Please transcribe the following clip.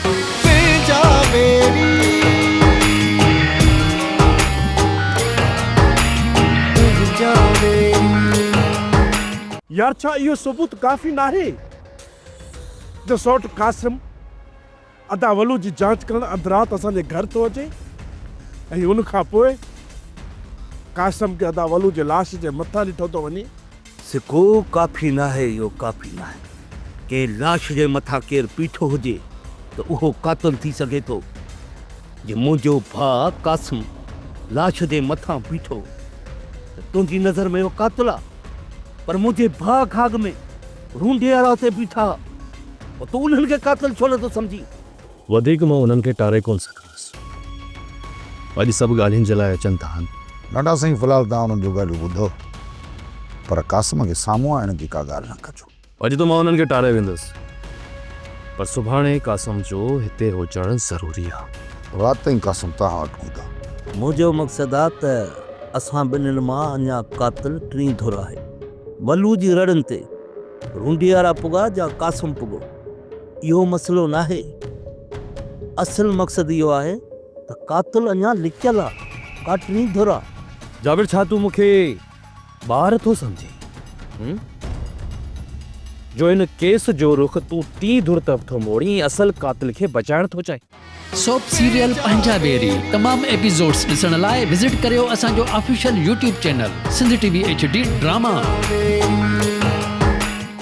तुझा मेरी तुझा मेरी। यार छा इहो सबूत काफ़ी नाहे जो सौट कासिम अदा वलू जी जांच करण अध रात असांजे घर तो अचे ऐं उन खां पोइ कासिम के अदा वलू जे लाश जे मथां ॾिठो तो वञे। सिको काफ़ी नाहे, इहो काफ़ी नाहे। के लाश जे मथां केरु बीठो हुजे त उहो कातिल थी सघे थो। जे मुंहिंजो भाउ कासिम लाश जे मथां बीठो त तुंहिंजी नज़र में उहो कातिल आहे, पर मुंहिंजे भाउ खाग में रूंडियारा ते बीठा पोइ तूं उन्हनि खे कातिल छो नथो सम्झी? वधीक मां उन्हनि खे टारे कोन सघंदुसि। अॼु सभु ॻाल्हियुनि जे लाइ अचनि था। नंढा साईं फ़िलहाल तव्हां उन्हनि जूं ॻाल्हियूं ॿुधो, पर कासिम खे साम्हूं आणण जी का ॻाल्हि न कजो। अॼु त मां उन्हनि खे टारे वेंदुसि, पर सुभाणे कासिम जो हिते हुजणु ज़रूरी आहे। राति ताईं कासिम तव्हां वटि हूंदा। मुंहिंजो मक़सदु आहे त असां ॿिन्हिनि मां अञा कातिल टी धुर आहे। वलू जी रड़नि ते रूंडियारा पुॻा या कासिम पुॻो, इहो मसइलो नाहे। असुल मक़सदु इहो आहे त कातिल अञा लिकियल आहे, का टी धुर आहे। जाबिर, छा तूं मूंखे ॿार थो सम्झी? जो इन केस जो रुख तूं टी धुर तरफ़ थो मोड़ी, असल कातिल खे बचाइण थो चाहे। सोप सीरियल पंजाबेरी तमाम एपिसोड्स ॾिसण लाइ विज़िट करियो असांजो official YouTube channel Sindh TV HD drama.